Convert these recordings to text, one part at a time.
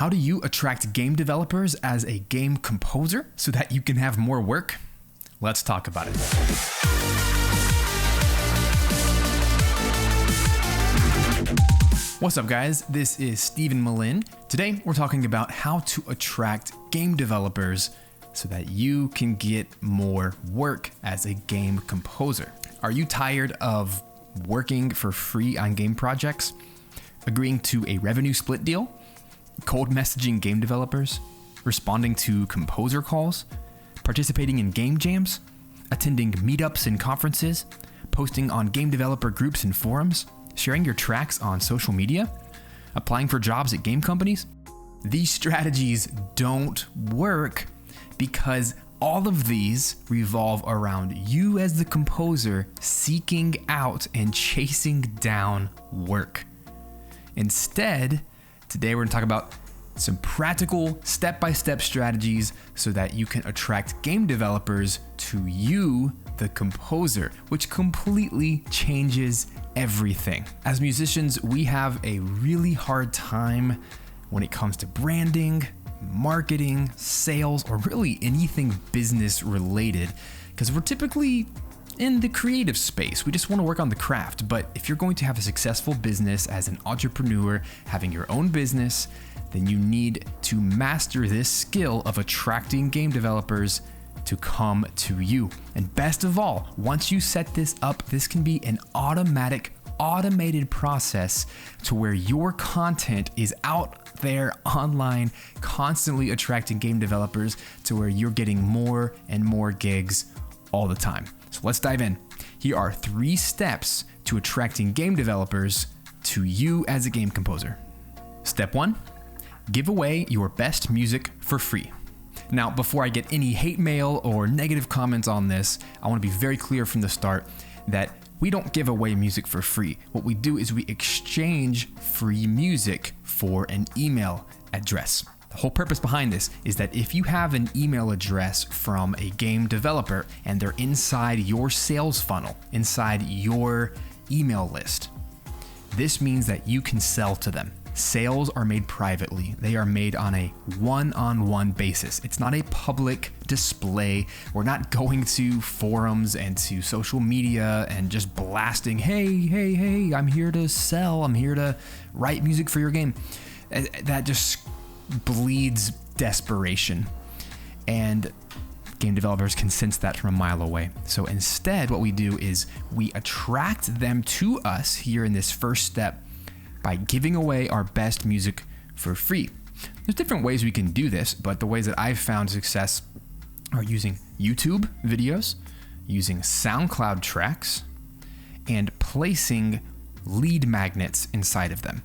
How do you attract game developers as a game composer so that you can have more work? Let's talk about it. What's up, guys? This is Stephen Malin. Today, we're talking about how to attract game developers so that you can get more work as a game composer. Are you tired of working for free on game projects, agreeing to a revenue split deal, cold messaging game developers, responding to composer calls, participating in game jams, attending meetups and conferences, posting on game developer groups and forums, sharing your tracks on social media, applying for jobs at game companies? These strategies don't work because all of these revolve around you as the composer seeking out and chasing down work. Instead, today we're going to talk about some practical step-by-step strategies so that you can attract game developers to you, the composer, which completely changes everything. As musicians, we have a really hard time when it comes to branding, marketing, sales, or really anything business related, because we're typically in the creative space. We just want to work on the craft. But if you're going to have a successful business as an entrepreneur, having your own business, then you need to master this skill of attracting game developers to come to you. And best of all, once you set this up, this can be an automated process to where your content is out there online, constantly attracting game developers to where you're getting more and more gigs all the time. So let's dive in. Here are 3 steps to attracting game developers to you as a game composer. Step 1, give away your best music for free. Now, before I get any hate mail or negative comments on this, I want to be very clear from the start that we don't give away music for free. What we do is we exchange free music for an email address. The whole purpose behind this is that if you have an email address from a game developer and they're inside your sales funnel, inside your email list, this means that you can sell to them. Sales are made privately. They are made on a one-on-one basis. It's not a public display. We're not going to forums and to social media and just blasting, hey, I'm here to sell. I'm here to write music for your game. That just bleeds desperation. And game developers can sense that from a mile away. So instead, what we do is we attract them to us here in this first step by giving away our best music for free. There's different ways we can do this, but the ways that I've found success are using YouTube videos, using SoundCloud tracks, and placing lead magnets inside of them.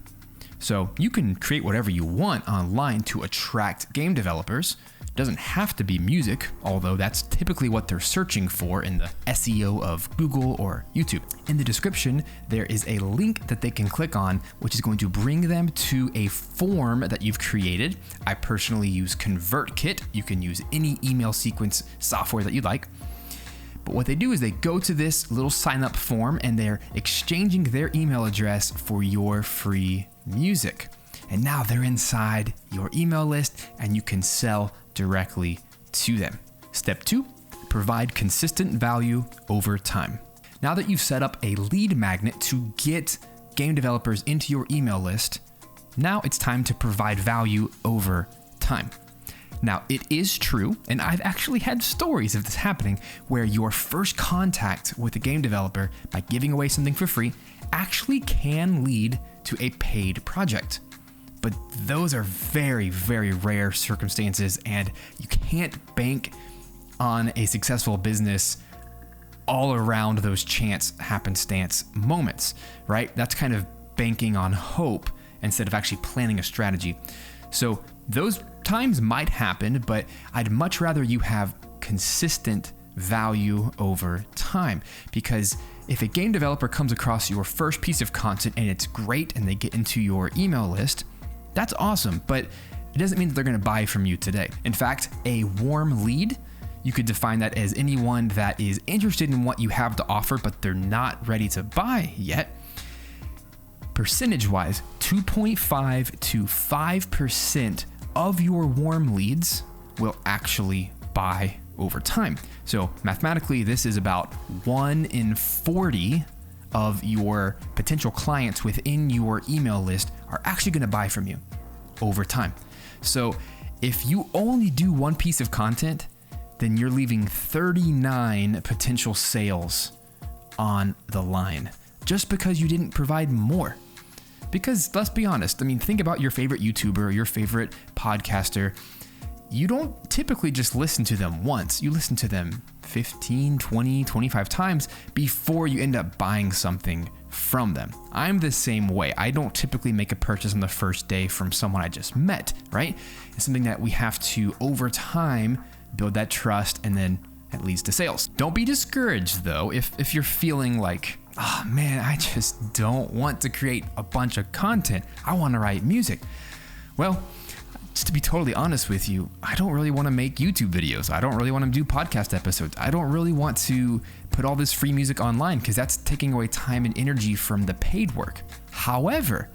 So you can create whatever you want online to attract game developers. It doesn't have to be music, although that's typically what they're searching for in the SEO of Google or YouTube. In the description, there is a link that they can click on, which is going to bring them to a form that you've created. I personally use ConvertKit. You can use any email sequence software that you'd like. But what they do is they go to this little sign-up form and they're exchanging their email address for your free music. And now they're inside your email list and you can sell directly to them. Step 2, provide consistent value over time. Now that you've set up a lead magnet to get game developers into your email list, now it's time to provide value over time. Now, it is true, and I've actually had stories of this happening, where your first contact with a game developer by giving away something for free actually can lead to a paid project. But those are very, very rare circumstances, and you can't bank on a successful business all around those chance happenstance moments, right? That's kind of banking on hope instead of actually planning a strategy. So those times might happen, but I'd much rather you have consistent value over time, because if a game developer comes across your first piece of content and it's great and they get into your email list, that's awesome, but it doesn't mean that they're going to buy from you today. In fact, a warm lead, you could define that as anyone that is interested in what you have to offer, but they're not ready to buy yet. Percentage-wise, 2.5 to 5% of your warm leads will actually buy over time. So mathematically, this is about 1 in 40 of your potential clients within your email list are actually going to buy from you over time. So if you only do one piece of content, then you're leaving 39 potential sales on the line just because you didn't provide more. Because let's be honest, I mean, think about your favorite YouTuber or your favorite podcaster. You don't typically just listen to them once. You listen to them 15, 20, 25 times before you end up buying something from them. I'm the same way. I don't typically make a purchase on the first day from someone I just met, right? It's something that we have to, over time, build that trust, and then it leads to sales. Don't be discouraged though if you're feeling like, oh man, I just don't want to create a bunch of content. I want to write music. Well, just to be totally honest with you, I don't really want to make YouTube videos. I don't really want to do podcast episodes. I don't really want to put all this free music online because that's taking away time and energy from the paid work. However,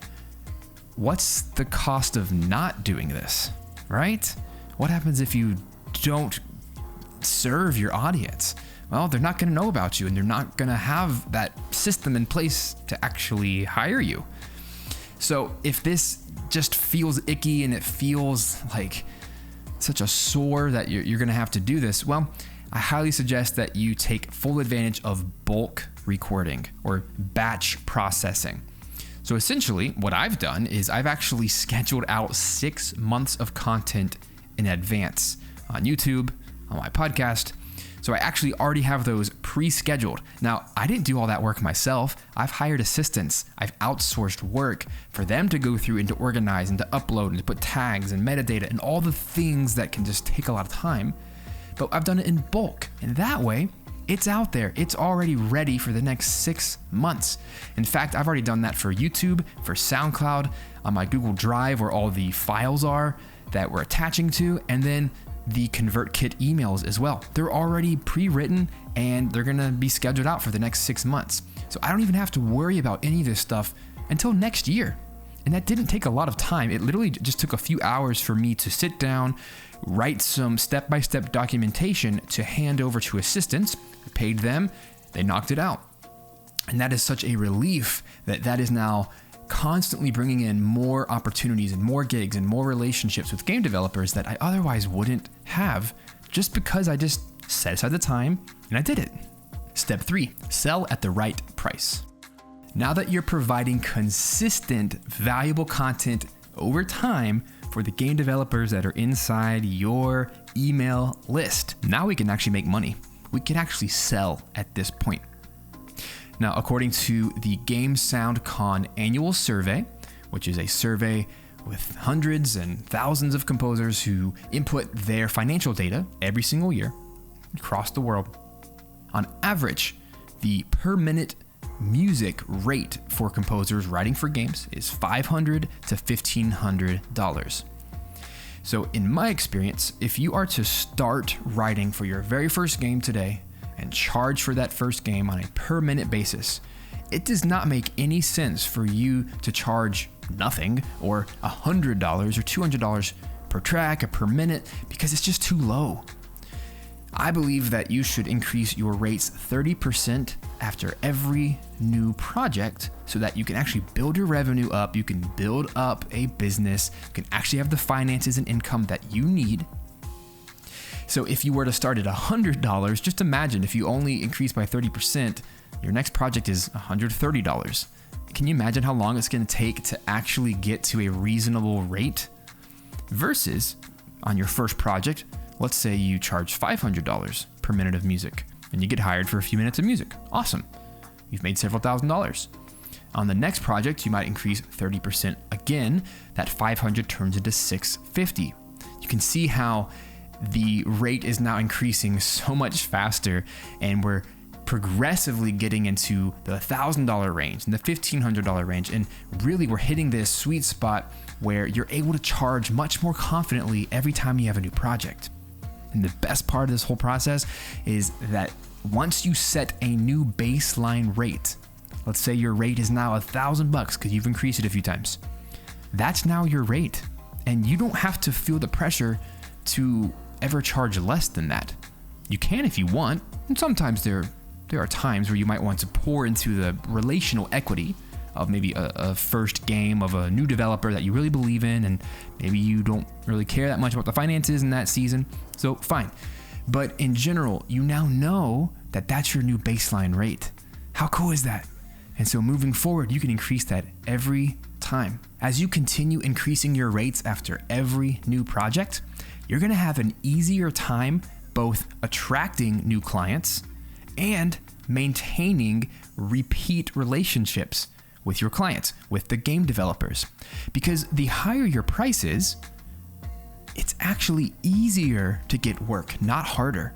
what's the cost of not doing this, right? What happens if you don't serve your audience? Well, they're not going to know about you, and they're not going to have that system in place to actually hire you. So if this just feels icky and it feels like such a sore that you're going to have to do this, well, I highly suggest that you take full advantage of bulk recording or batch processing. So essentially what I've done is I've actually scheduled out 6 months of content in advance on YouTube, on my podcast. So I actually already have those pre-scheduled. Now, I didn't do all that work myself. I've hired assistants. I've outsourced work for them to go through and to organize and to upload and to put tags and metadata and all the things that can just take a lot of time. But I've done it in bulk. And that way, it's out there. It's already ready for the next 6 months. In fact, I've already done that for YouTube, for SoundCloud, on my Google Drive where all the files are that we're attaching to, and then the ConvertKit emails as well. They're already pre-written and they're gonna be scheduled out for the next 6 months. So I don't even have to worry about any of this stuff until next year. And that didn't take a lot of time. It literally just took a few hours for me to sit down, write some step-by-step documentation to hand over to assistants. I paid them, they knocked it out. And that is such a relief that is now constantly bringing in more opportunities and more gigs and more relationships with game developers that I otherwise wouldn't have, just because I just set aside the time and I did it. Step 3, sell at the right price. Now that you're providing consistent, valuable content over time for the game developers that are inside your email list, now we can actually make money. We can actually sell at this point. Now, according to the Game Sound Con annual survey, which is a survey with hundreds and thousands of composers who input their financial data every single year across the world, on average, the per minute music rate for composers writing for games is $500 to $1,500. So in my experience, if you are to start writing for your very first game today and charge for that first game on a per minute basis, it does not make any sense for you to charge nothing or $100 or $200 per track or per minute because it's just too low. I believe that you should increase your rates 30% after every new project so that you can actually build your revenue up, you can build up a business, you can actually have the finances and income that you need. So if you were to start at $100, just imagine if you only increase by 30%, your next project is $130. Can you imagine how long it's going to take to actually get to a reasonable rate? Versus on your first project, let's say you charge $500 per minute of music and you get hired for a few minutes of music. Awesome. You've made several $1,000s. On the next project, you might increase 30% again. That $500 turns into $650. You can see how the rate is now increasing so much faster, and we're progressively getting into the $1,000 range and the $1,500 range. And really we're hitting this sweet spot where you're able to charge much more confidently every time you have a new project. And the best part of this whole process is that once you set a new baseline rate, let's say your rate is now $1,000 because you've increased it a few times. that's now your rate. And you don't have to feel the pressure to ever charge less than that. You can if you want, and sometimes there are times where you might want to pour into the relational equity of maybe a first game of a new developer that you really believe in, and maybe you don't really care that much about the finances in that season, so fine. But in general, you now know that that's your new baseline rate. How cool is that? And so moving forward, you can increase that every time. As you continue increasing your rates after every new project, you're gonna have an easier time both attracting new clients and maintaining repeat relationships with your clients, with the game developers. Because the higher your price is, it's actually easier to get work, not harder.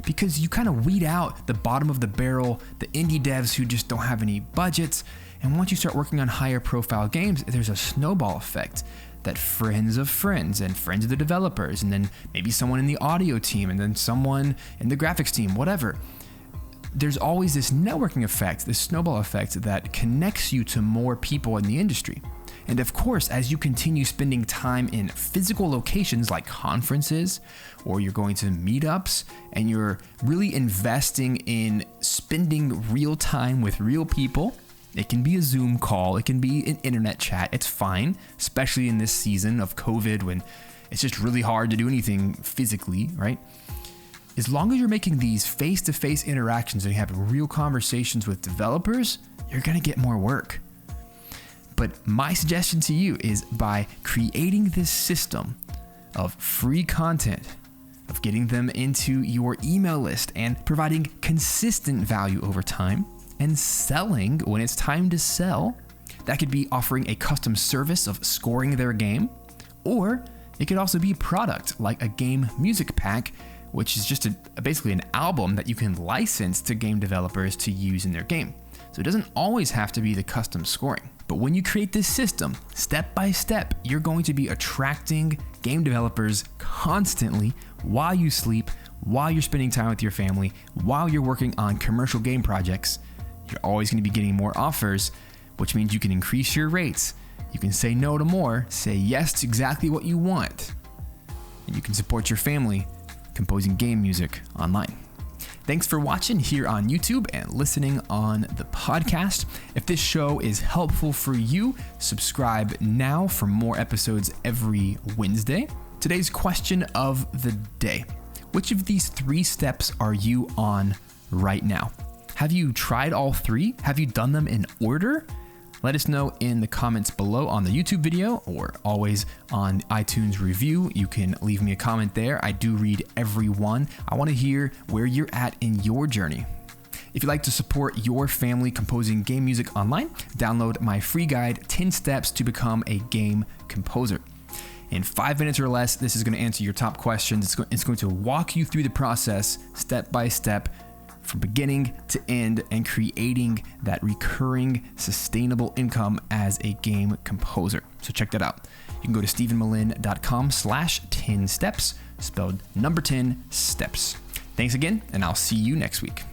Because you kind of weed out the bottom of the barrel, the indie devs who just don't have any budgets. And once you start working on higher profile games, there's a snowball effect that friends of friends and friends of the developers, and then maybe someone in the audio team, and then someone in the graphics team, whatever. There's always this networking effect, this snowball effect that connects you to more people in the industry. And of course, as you continue spending time in physical locations like conferences, or you're going to meetups, and you're really investing in spending real time with real people, it can be a Zoom call, it can be an internet chat, it's fine, especially in this season of COVID when it's just really hard to do anything physically, right? As long as you're making these face-to-face interactions and you have real conversations with developers, you're gonna get more work. But my suggestion to you is by creating this system of free content, of getting them into your email list and providing consistent value over time, and selling when it's time to sell. That could be offering a custom service of scoring their game, or it could also be a product like a game music pack, which is just basically an album that you can license to game developers to use in their game. So it doesn't always have to be the custom scoring. But when you create this system, step by step, you're going to be attracting game developers constantly while you sleep, while you're spending time with your family, while you're working on commercial game projects. You're always going to be getting more offers, which means you can increase your rates. You can say no to more, say yes to exactly what you want, and you can support your family composing game music online. Thanks for watching here on YouTube and listening on the podcast. If this show is helpful for you, subscribe now for more episodes every Wednesday. Today's question of the day: which of these 3 steps are you on right now? Have you tried all 3? Have you done them in order? Let us know in the comments below on the YouTube video, or always on iTunes review. You can leave me a comment there. I do read every one. I want to hear where you're at in your journey. If you'd like to support your family composing game music online, download my free guide, 10 Steps to Become a Game Composer. In 5 minutes or less, this is going to answer your top questions. It's going to walk you through the process step by step, from beginning to end, and creating that recurring, sustainable income as a game composer. So check that out. You can go to stephenmillen.com/10steps, spelled number 10 steps. Thanks again, and I'll see you next week.